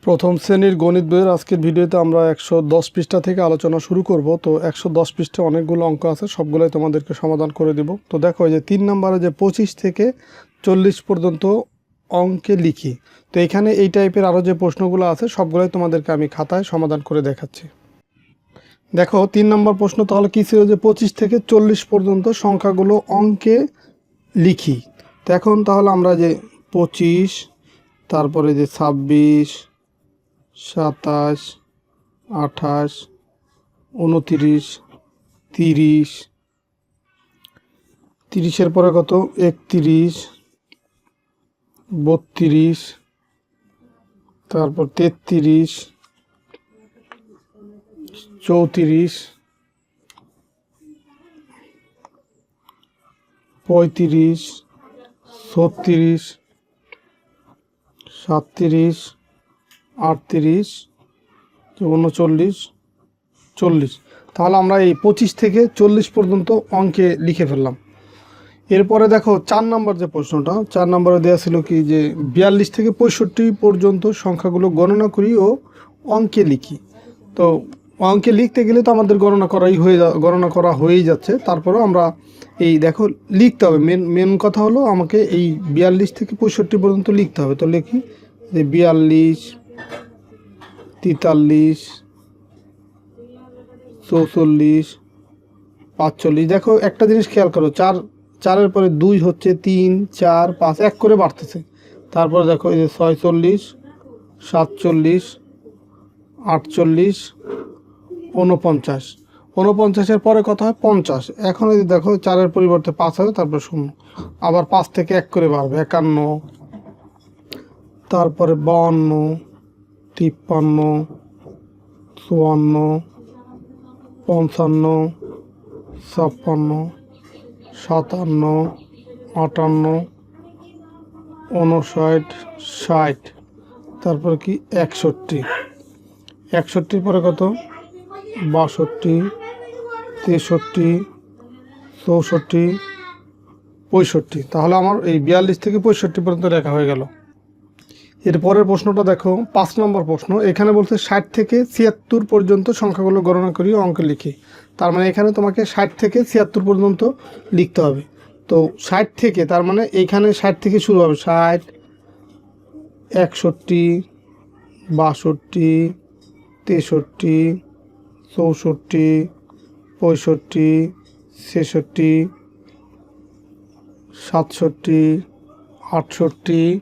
প্রথম শ্রেণীর গণিত বইয়ের আজকের ভিডিওতে আমরা 110 পৃষ্ঠা থেকে আলোচনা শুরু করব। তো 110 পৃষ্ঠা অনেকগুলো অঙ্ক আছে, সবগুলোই তোমাদেরকে সমাধান করে দেব। তো দেখো এই যে 3 নম্বরে যে 25 থেকে 40 পর্যন্ত অঙ্কে লিখি। তো এখানে এই টাইপের আরও যে প্রশ্নগুলো আছে সবগুলোই তোমাদেরকে আমি খাতায় সমাধান করে দেখাচ্ছি। দেখো 3 নম্বর প্রশ্ন তাহলে কী ছিল, যে 25 থেকে 40 পর্যন্ত সংখ্যাগুলো অঙ্কে লিখি। তো এখন তাহলে আমরা যে 25, তারপরে যে 26, 27, 28, 29, 30, 30-এর পরে কত 31, 32, তারপর 33, 34, 35, 36, 37, 38, 39, 40। তাহলে আমরা এই 25 থেকে 40 পর্যন্ত অঙ্কে লিখে ফেললাম। এরপরে দেখো 4 নম্বর যে প্রশ্নটা, 4 নম্বরে দেওয়া ছিল কি, যে 42 থেকে 65 পর্যন্ত সংখ্যাগুলো গণনা করি ও অঙ্কে লিখি। তো অঙ্কে লিখতে গেলে তো আমাদের গণনা করা হয়েই যাচ্ছে, তারপরেও আমরা এই দেখো লিখতে হবে। মেন কথা হলো আমাকে এই 42 থেকে 65 পর্যন্ত লিখতে হবে। তো লিখি যে 42, 43, 44, 45। দেখো একটা জিনিস খেয়াল করো, 4-এর পরে 2 হচ্ছে 3, 4, 5 এক করে বাড়তেছে। তারপর দেখো এই যে 46, 47, 48, 49, 49-এর পরে কত হয় 50। এখন এই দেখো 4-এর পরিবর্তে 5 হবে, তারপর 0, আবার 5 থেকে 1 করে বাড়বে 51, তারপরে 52, 53, 54, 55, 56, 57, 58, 59, 60, তারপর কি 61, 61-র পরে কত 62, 63, 64, 65। তাহলে আমার এই 42 থেকে 65 পর্যন্ত লেখা হয়ে গেল। এরপরের প্রশ্নটা দেখো 5 নম্বর প্রশ্ন। এখানে বলছে 60 থেকে 76 পর্যন্ত সংখ্যাগুলো গণনা করি ও অঙ্কে লিখি। তার মানে এখানে তোমাকে 60 থেকে 76 পর্যন্ত লিখতে হবে। তো 60 থেকে, তার মানে এইখানে 60 থেকে শুরু হবে, 60, 61, 62, 63, 64, 65, 66, 67, 68,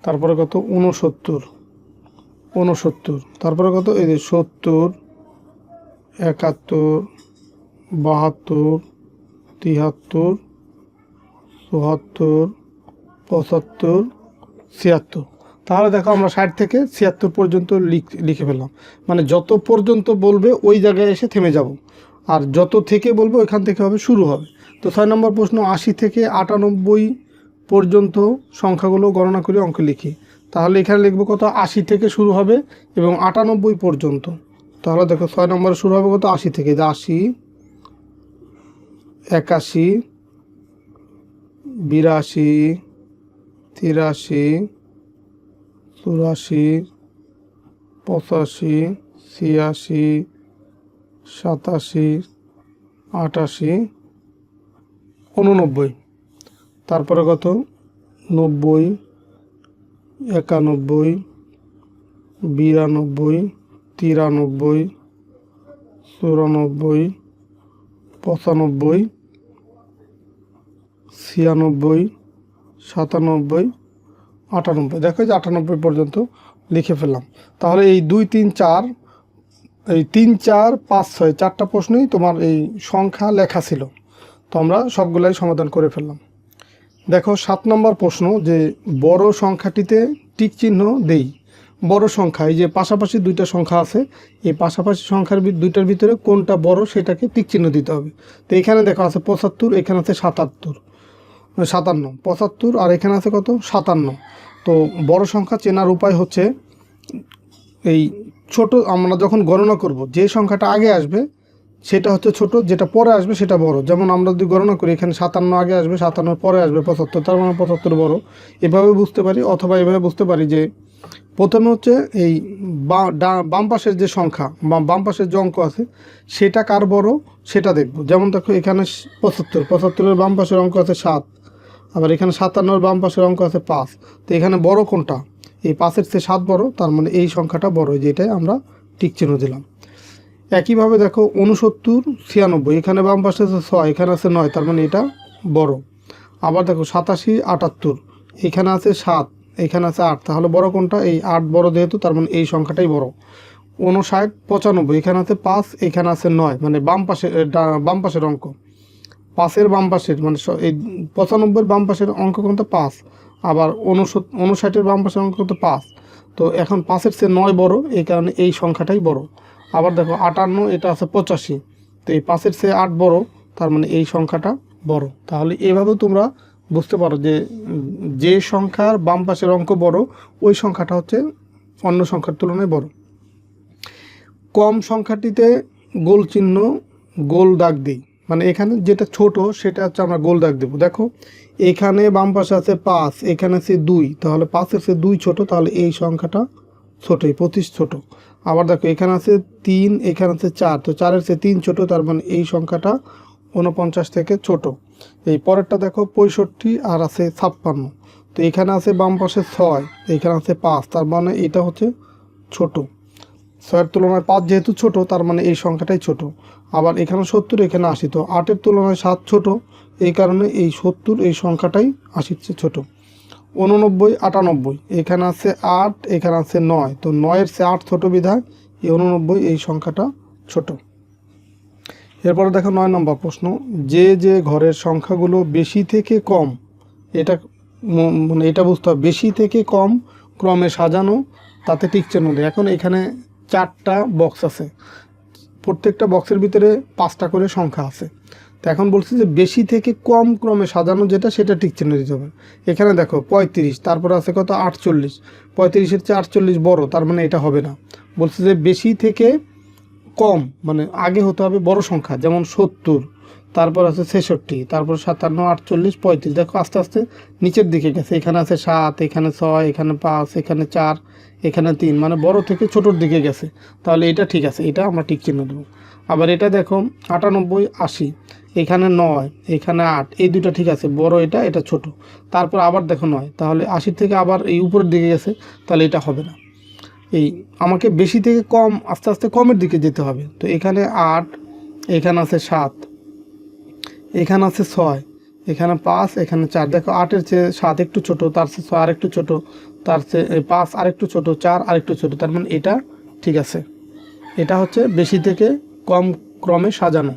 তারপরে কত 69, তারপরে কত এই যে 70, 71, 72, 73, 74, 75, 76। তাহলে দেখো আমরা 60 থেকে 76 পর্যন্ত লিখে ফেললাম। মানে যত পর্যন্ত বলবে ওই জায়গায় এসে থেমে যাব, আর যত থেকে বলবে ওইখান থেকে হবে শুরু হবে। তো 6 নম্বর প্রশ্ন 80 থেকে 98 পর্যন্ত সংখ্যাগুলো গণনা করে অঙ্কে লিখি। তাহলে এখানে লিখবো কত 80 থেকে শুরু হবে এবং 98 পর্যন্ত। তাহলে দেখো 6 নম্বরে শুরু হবে কত 80 থেকে, 80, 81, 82, 83, 84, 85, 86, 87, 88, 89, তারপরে কত 90, 91, 92, 93, 94, 95, 96, 97, 98। দেখো যে 98 পর্যন্ত লিখে ফেললাম। তাহলে এই 2, 3, 4, এই 3, 4, 5, 6 চারটা প্রশ্নই তোমার এই সংখ্যা লেখা ছিল। তো আমরা সবগুলাই সমাধান করে ফেললাম। দেখো 7 নম্বর প্রশ্ন, যে বড় সংখ্যাটিতে টিক চিহ্ন দেই। বড় সংখ্যা, এই যে পাশাপাশি দুইটা সংখ্যা আছে, এই পাশাপাশি সংখ্যার দুইটার ভিতরে কোনটা বড় সেটাকে টিক চিহ্ন দিতে হবে। তো এখানে দেখো আছে 75, এখানে আছে 57, 75, আর এখানে আছে কত 57। তো বড় সংখ্যা চেনার উপায় হচ্ছে, এই ছোট আমরা যখন গণনা করব যে সংখ্যাটা আগে আসবে সেটা হচ্ছে ছোট, যেটা পরে আসবে সেটা বড়। যেমন আমরা যদি গণনা করি এখানে 57 আগে আসবে, 57 পরে আসবে 75, তার মানে 75 বড়। এভাবে বুঝতে পারি, অথবা এভাবে বুঝতে পারি যে প্রথমে হচ্ছে এই বাম পাশের যে সংখ্যা বা বাম পাশের যে অঙ্ক আছে সেটা কার বড় সেটা দেখব। যেমন দেখো এখানে 75 বাম পাশের অঙ্ক আছে 7, আবার এখানে 57 বাম পাশের অঙ্ক আছে 5। তো এখানে বড় কোনটা? এই 5-এর চেয়ে 7 বড়, তার মানে এই সংখ্যাটা বড়, যেটাই আমরা টিক চিহ্ন দিলাম। একইভাবে দেখো 69 96, এখানে বাম পাশে আছে 6, এখানে আছে 9, তার মানে এটা বড়। আবার দেখো 87 78, এখানে আছে 7, এখানে আছে 8, তাহলে বড় কোনটা? এই 8 বড় যেহেতু, তার মানে এই সংখ্যাটাই বড়। 59 95, এখানে আছে 5, এখানে আছে 9, মানে বাম পাশের অঙ্ক, 5-এর বাম পাশের মানে এই 95-এর বাম পাশের অঙ্ক কোনটা? 5। আবার 59-এর বাম পাশের অঙ্ক কোনটা? 5। তো এখন 5-এর চেয়ে 9 বড়, এই কারণে এই সংখ্যাটাই বড়। আবার দেখো 58, এটা আছে 85, তো এই 5-এর চেয়ে 8 বড়, তার মানে এই সংখ্যাটা বড়। তাহলে এভাবেও তোমরা বুঝতে পারো যে সংখ্যার বাম পাশের অঙ্ক বড়, ওই সংখ্যাটা হচ্ছে অন্য সংখ্যার তুলনায় বড়। কম সংখ্যাটিতে গোল চিহ্ন, গোল দাগ দিই, মানে এখানে যেটা ছোট সেটা হচ্ছে আমরা গোল দাগ দেবো। দেখো এখানে বাম পাশে আছে 5, এখানে আছে 2, তাহলে 5-এর চেয়ে 2 ছোট, তাহলে এই সংখ্যাটা ছোট, এই 25 ছোট। আবার দেখো এখানে আছে 3, এখানে আছে 4, তো 4-এর চেয়ে 3 ছোট, তার মানে এই সংখ্যাটা 49 থেকে ছোট। এই পরেরটা দেখো 65 আর আছে 56, তো এখানে আছে বাম পাশে 6, এখানে আছে 5, তার মানে এটা হচ্ছে ছোট। 6-এর তুলনায় 5 যেহেতু ছোট, তার মানে এই সংখ্যাটাই ছোট। আবার এখানে 70, এখানে 80, তো 8-এর তুলনায় 7 ছোট, এই কারণে এই 70 এই সংখ্যাটাই 80-র চেয়ে ছোট। 89 98, এখানে আছে 8, এখানে আছে 9, তো 9-এর চেয়ে 8 ছোট বিধায় এই 89 এই সংখ্যাটা ছোট। এরপরে দেখো 9 নম্বর প্রশ্ন, যে ঘরের সংখ্যাগুলো বেশি থেকে কম, এটা মানে এটা বুঝতে হবে, বেশি থেকে কম ক্রমে সাজানো, তাতে টিক চিহ্ন দেয়। এখন এখানে 4টা বক্স আছে, প্রত্যেকটা বক্সের ভিতরে 5টা করে সংখ্যা আছে। তো এখন বলছি যে বেশি থেকে কম ক্রমে সাজানো যেটা, সেটা টিক চিহ্ন দিতে হবে। এখানে দেখো 35, তারপর আছে কত? 48, 35-এর চেয়ে 48 বড়, তার মানে এটা হবে না। বলছে যে বেশি থেকে কম, মানে আগে হতে হবে বড় সংখ্যা, যেমন 70, তারপর আছে 66, তারপর 57 48 35। দেখো আস্তে আস্তে নিচের দিকে গেছে, এখানে আছে 7, এখানে 6, এখানে 5, এখানে 4, এখানে 3, মানে বড় থেকে ছোটোর দিকে গেছে। তাহলে এটা ঠিক আছে, এটা আমরা টিক চিহ্ন দেবো। আবার এটা দেখো 98 80, এখানে 9, এখানে 8, এই দুটো ঠিক আছে, বড় এটা ছোট। তারপর আবার দেখো 9, তাহলে 80 থেকে আবার এই উপরের দিকে গেছে, তাহলে এটা হবে না। এই আমাকে বেশি থেকে কম আস্তে আস্তে কমের দিকে যেতে হবে। তো এখানে 8, এখানে আছে 7, এখানে আছে 6, এখানে 5, এখানে 4। দেখো 8-এর চেয়ে 7 একটু ছোট, তার চেয়ে 6 আরেকটু ছোট, তার চেয়ে 5 আরেকটু ছোট, 4 আরেকটু ছোট, তার মানে এটা ঠিক আছে। এটা হচ্ছে বেশি থেকে কম ক্রমে সাজানো।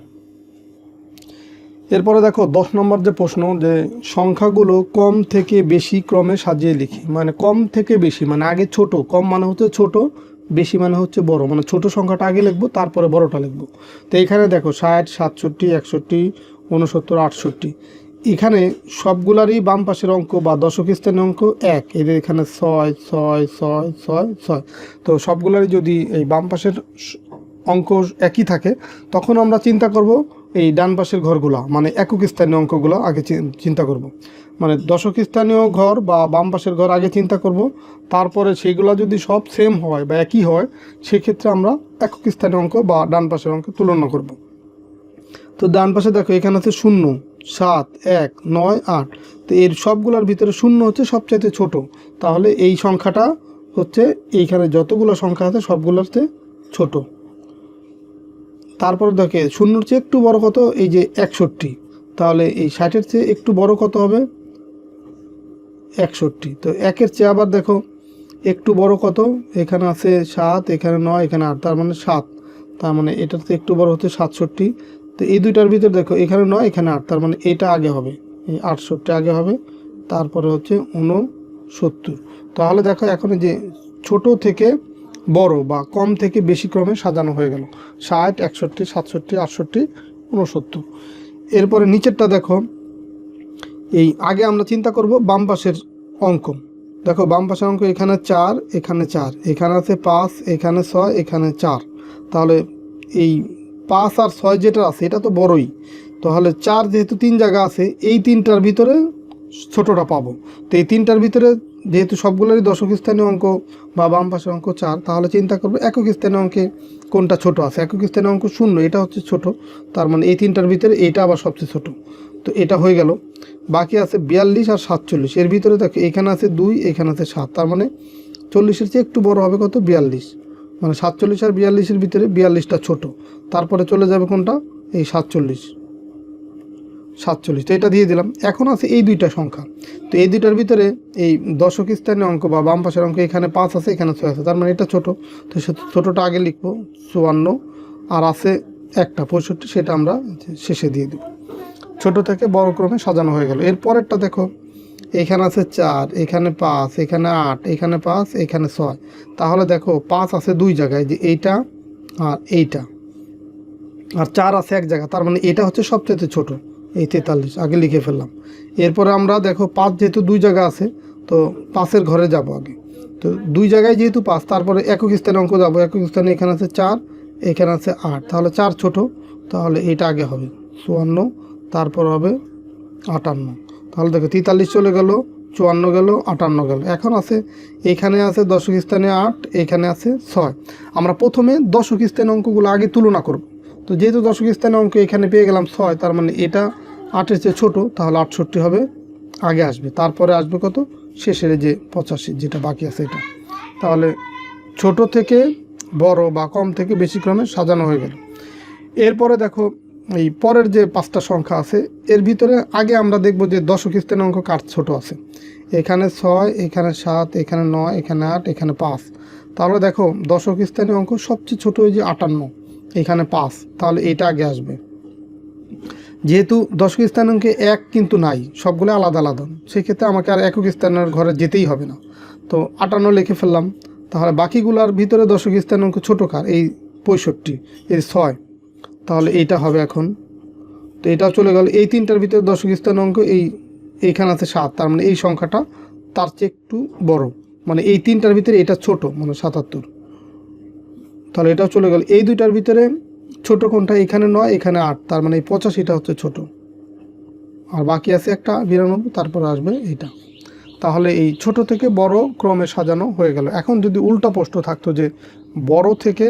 এরপরে দেখো 10 নম্বর যে প্রশ্ন, যে সংখ্যাগুলো কম থেকে বেশি ক্রমে সাজিয়ে লিখি। মানে কম থেকে বেশি মানে আগে ছোট, কম মানে হচ্ছে ছোট, বেশি মানে হচ্ছে বড়, মানে ছোট সংখ্যাটা আগে লিখবো, তারপরে বড়টা লিখবো। তো এখানে দেখো 60 67 61 69 68, এখানে সবগুলারই বাম পাশের অঙ্ক বা দশক স্থানীয় অঙ্ক 1, এদের এখানে 6 6 6 6 6। তো সবগুলারই যদি এই বাম পাশের অঙ্ক একই থাকে, তখন আমরা চিন্তা করব এই ডান পাশের ঘরগুলা, মানে একক স্থানীয় অঙ্কগুলো আগে চিন্তা করব। মানে দশক স্থানীয় ঘর বা বাম পাশের ঘর আগে চিন্তা করব, তারপরে সেইগুলো যদি সব সেম হয় বা একই হয়, সেক্ষেত্রে আমরা একক স্থানীয় অঙ্ক বা ডান পাশের অঙ্ক তুলনা করব। তো ডান পাশে দেখো এখানে আছে 0 7 1 9 8, তো এর সবগুলোর ভিতরে 0 হচ্ছে সবচাইতে ছোট, তাহলে এই সংখ্যাটা হচ্ছে এইখানে যতগুলো সংখ্যা আছে সবগুলোর চেয়ে ছোট। তারপর দেখে 0-র চেয়ে একটু বড় কত? এই যে 61, তাহলে এই 60-এর চেয়ে একটু বড় কত হবে? 61। তো 1-এর চেয়ে আবার দেখো একটু বড় কত? এখানে আছে 7, এখানে 9, এখানে 8, তার মানে 7, তার মানে এটার চেয়ে একটু বড় হচ্ছে 67। তো এই দুইটার ভিতর দেখো এখানে 9, এখানে 8, তার মানে এটা আগে হবে, এই 68 আগে হবে, তারপরে হচ্ছে 69। তাহলে দেখো এখন যে ছোট থেকে বড় বা কম থেকে বেশি ক্রমে সাজানো হয়ে গেল, 60 61 67 68 69। এরপরে নিচেরটা দেখো, এই আগে আমরা চিন্তা করব বাম পাশের অঙ্ক। দেখো বাম পাশের অঙ্ক এখানে 4, এখানে 4, এখানে আছে 5, এখানে 6, এখানে 4, তাহলে এই 5 আর 6 যেটা আছে এটা তো বড়ই, তাহলে 4 যেহেতু 3 জায়গা আছে, এই 3টার ভিতরে ছোটটা পাবো। তো এই 3টার ভিতরে যেহেতু সবগুলোরই দশক স্থানীয় অঙ্ক বা বাম পাশের অঙ্ক 4, তাহলে চিন্তা করবো একক স্থানীয় অঙ্কে কোনটা ছোট আছে। একক স্থানীয় অঙ্ক 0, এটা হচ্ছে ছোট, তার মানে এই তিনটার ভিতরে এইটা আবার সবচেয়ে ছোট। তো এটা হয়ে গেল। বাকি আছে 42 আর 47, এর ভিতরে দেখো এখানে আছে 2, এখানে আছে 7, তার মানে 40-এর চেয়ে একটু বড় হবে কত, 42, মানে 47 আর 42-এর ভিতরে 42টা ছোট। তারপরে চলে যাবে কোনটা, এই 47, তো এটা দিয়ে দিলাম। এখন আছে এই দুইটা সংখ্যা, তো এই দুইটার ভিতরে এই দশক স্থানীয় অঙ্ক বা বাম পাশের অঙ্ক এখানে 5 আছে, এখানে 6 আছে, তার মানে এটা ছোট, তো ছোটোটা আগে লিখবো 54, আর আছে একটা 65, সেটা আমরা শেষে দিয়ে দেব। ছোট থেকে বড় ক্রমে সাজানো হয়ে গেল। এর পরেরটা দেখো, এখানে আছে 4, এখানে 5, এখানে 8, এখানে 5, এখানে 6, তাহলে দেখো 5 আছে দুই জায়গায়, যে এইটা আর এইটা, আর 4 আছে এক জায়গা, তার মানে এটা হচ্ছে সবচেয়ে ছোট, এই 43 আগে লিখে ফেললাম। এরপরে আমরা দেখো 5 যেহেতু দুই জায়গা আছে, তো 5-এর ঘরে যাব আগে, তো দুই জায়গায় যেহেতু 5, তারপরে একক স্থানে অঙ্ক যাবো। একক স্থানে এখানে আছে 4, এখানে আছে 8, তাহলে 4 ছোট, তাহলে এইটা আগে হবে 54, তারপর হবে 58, তাহলে দেখো 43 চলে গেল, 54 গেল, 58 গেল। এখন আছে এখানে আছে দশক স্থানে 8, এখানে আছে 6। আমরা প্রথমে দশক স্থানে অঙ্কগুলো আগে তুলনা করব। তো যেহেতু দশক স্থানে অঙ্ক এখানে পেয়ে গেলাম 6, তার মানে এটা 8-এর চেয়ে ছোটো, তাহলে 68 হবে আগে আসবে, তারপরে আসবে কত, শেষের যে 85 যেটা বাকি আছে এটা। তাহলে ছোট থেকে বড় বা কম থেকে বেশি ক্রমে সাজানো হয়ে গেল। এরপরে দেখো এই পরের যে 5টা সংখ্যা আছে, এর ভিতরে আগে আমরা দেখব যে দশক স্থানে অঙ্ক কার ছোট আছে। এখানে 6, এখানে 7, এখানে 9, এখানে 8, এখানে 5, তাহলে দেখো দশক স্থানীয় অঙ্ক সবচেয়ে ছোট ওই যে 58, এখানে 5, তাহলে এটা আগে আসবে। যেহেতু দশক স্থানীয় অঙ্কে 1 কিন্তু নাই, সবগুলো আলাদা আলাদা, সেক্ষেত্রে আমাকে আর একক স্থানের ঘরে যেতেই হবে না, তো 58 লিখে ফেললাম। তাহলে বাকিগুলোর ভিতরে দশক স্থানীয় অঙ্ক ছোটো কার, এই 65, এই 6, তাহলে এইটা হবে এখন। তো এটাও চলে গেল। এই তিনটার ভিতরে দশক স্থানীয় অঙ্ক এইখানে আছে 7, তার মানে এই সংখ্যাটা তার চেয়ে একটু বড়, মানে এই তিনটার ভিতরে এটা ছোট, মানে 77, তাহলে এটাও চলে গেল। এই দুইটার ভিতরে ছোট কোনটা, এখানে 9, এখানে 8, তার মানে এই 85টা হচ্ছে ছোট, আর বাকি আছে একটা 92, তারপরে আসবে এইটা। তাহলে এই ছোট থেকে বড় ক্রমে সাজানো হয়ে গেল। এখন যদি উল্টা প্রশ্ন থাকতো যে বড় থেকে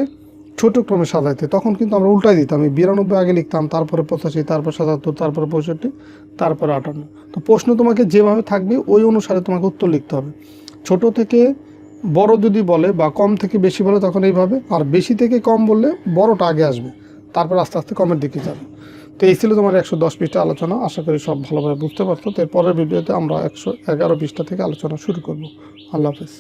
ছোট ক্রমে সাজাইতে, তখন কিন্তু আমরা উল্টাই দিতাম, এই 92 আগে লিখতাম, তারপরে 85, তারপর 77, তারপরে 65, তারপরে 58। তো প্রশ্ন তোমাকে যেভাবে থাকবে ওই অনুসারে তোমাকে উত্তর লিখতে হবে। ছোট থেকে বড় যদি বলে বা কম থেকে বেশি বলে তখন এইভাবে, আর বেশি থেকে কম বললে বড়টা আগে আসবে, তারপর আস্তে আস্তে কমের দিকে যাবে। তো এই ছিল তোমার 110 পৃষ্ঠা আলোচনা। আশা করি সব ভালোভাবে বুঝতে পারছো। তো এর পরের ভিডিওতে আমরা 111 পৃষ্ঠা থেকে আলোচনা শুরু করব। আল্লাহ হাফেজ।